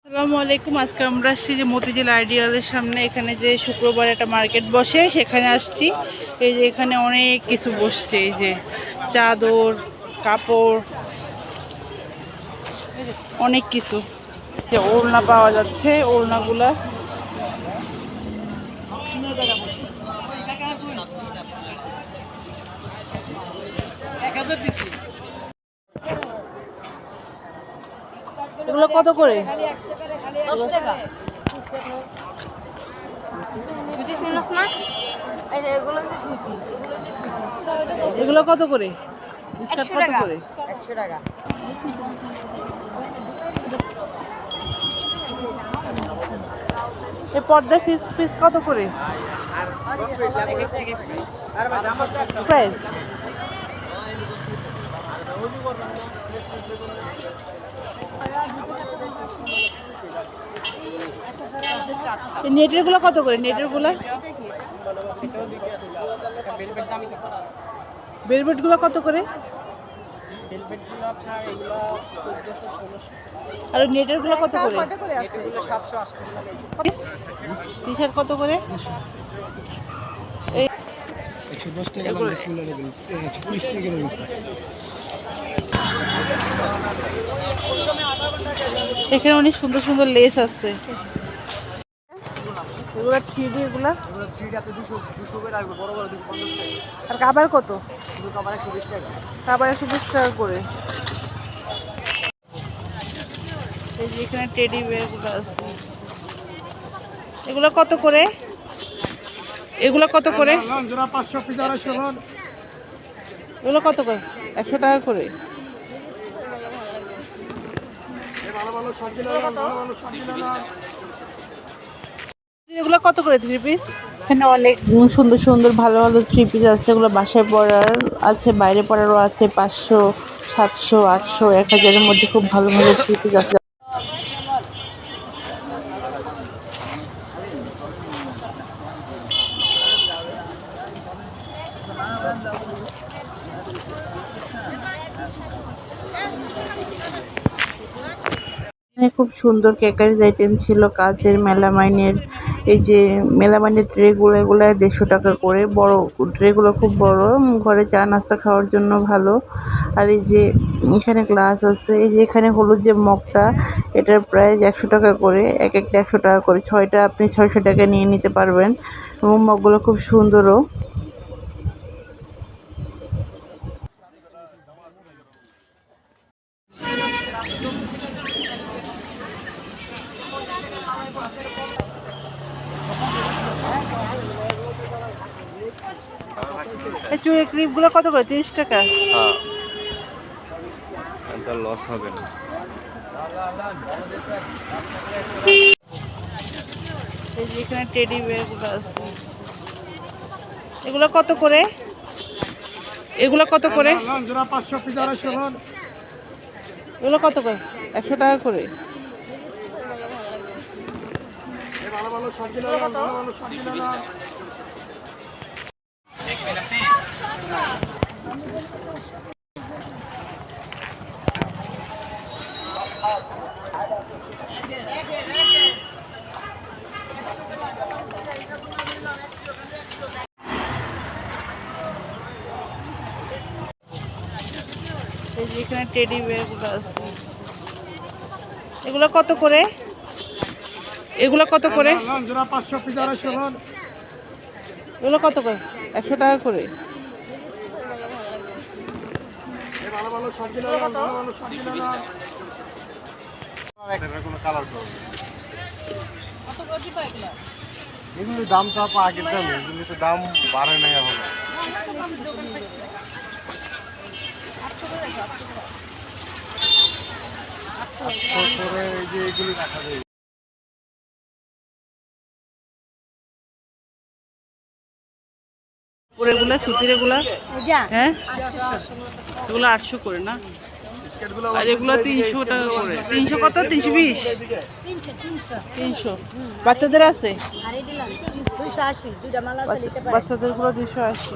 আসসালামু আলাইকুম। আজকে আমরা আসছি যে মতিঝিল আইডিয়ালের সামনে, এখানে যে শুক্রবার একটা মার্কেট বসে সেখানে আসছি। এই যে এখানে অনেক কিছু বসছে, এই যে চাদর, কাপড়, অনেক কিছু, যে ওড়না পাওয়া যাচ্ছে, ওড়নাগুলা এগুলো কত করে? 10 টাকা। এগুলো কত করে? 100 কত টাকা। করে? 100 টাকা। এই পর্দা পিস পিস কত করে প্রাইস? নেটের গুলো কত করে? নেটের গুলো, ভেলভেট গুলো কত করে? আর নেটের গুলো কত করে? টি শার্ট কত করে? এই 110 টাকা দাম, বিসমিল্লাহ নেবেন 120 টাকা নেবেন। এখানে অনেক সুন্দর সুন্দর লেস আছে। এগুলো থ্রিডি, এগুলো থ্রিটাতে 200 করে আসবে, বড় বড় 250 টাকা। আর কাবার কত? শুধু কাবার 120 টাকা। কাবার 120 টাকা করে। এই যে এখানে টেডি বিয়ার গুলো আছে, এগুলো কত করে? এগুলো কত করে? জোড়া 500 পিস 250 এগুলো কত করে? 100 টাকা করে। ভালো ভালো সব দিন ভালো ভালো সব দিন। এগুলো কত করে থ্রি পিস? এখানে অনেক সুন্দর সুন্দর ভালো ভালো থ্রি পিস আছে। এগুলো বাসায় পরার আছে, বাইরে পরারও আছে। 500, 700, 800, 1000-এর মধ্যে খুব ভালো ভালো থ্রি পিস আছে। এখানে খুব সুন্দর কেকারিজ আইটেম ছিল, কাচের, মেলামাইনের। এই যে মেলামাইনের ট্রেগুলো, এগুলো 150 টাকা করে। বড় ট্রেগুলো খুব বড়, ঘরে চা নাস্তা খাওয়ার জন্য ভালো। আর এই যে এখানে গ্লাস আছে। এই যে এখানে হলুদ যে মগটা, এটার প্রাইস 100 টাকা করে। এক একটা 100 টাকা করে, 6টা আপনি 600 টাকা নিয়ে নিতে পারবেন। এবং মগগুলো খুব সুন্দরও। এই চুলের ক্লিপগুলো কত করে? 30 টাকা। এটা লস হবে না। এই যে এখানে টেডি বিয়ারগুলো আছে, এগুলো কত করে? এগুলো কত করে? জোড়া 500 পিস 250। এগুলো কত করে? 100 টাকা করে। ভালো ভালো সব দিন ভালো ভালো সব দিন। এই যে এখানে টেডি বিয়ারগুলো আছে, এগুলো কত করে? এগুলো কত করে? জোড়া 500 পিস 250। এগুলো কত করে? 100 টাকা করে। ভালো ভালো সব দিন ভালো ভালো সব দিন। কোনো কালার করবে এগুলোর দাম তো আপা আগের দাম, এগুলো তো দাম বাড়ে নাই এখন। করে এই যে এগুলি রাখা যায়। এগুলা সুতির, এগুলা হ্যাঁ এগুলো 800 করে না? আর এগুলো 300 টাকা করে। 300 কত? 320? 300। বাচ্চাদের আছে? আর এই দিলাম 280, দুইটা মাল আছে নিতে পারেন। বাচ্চাদের গুলো 280।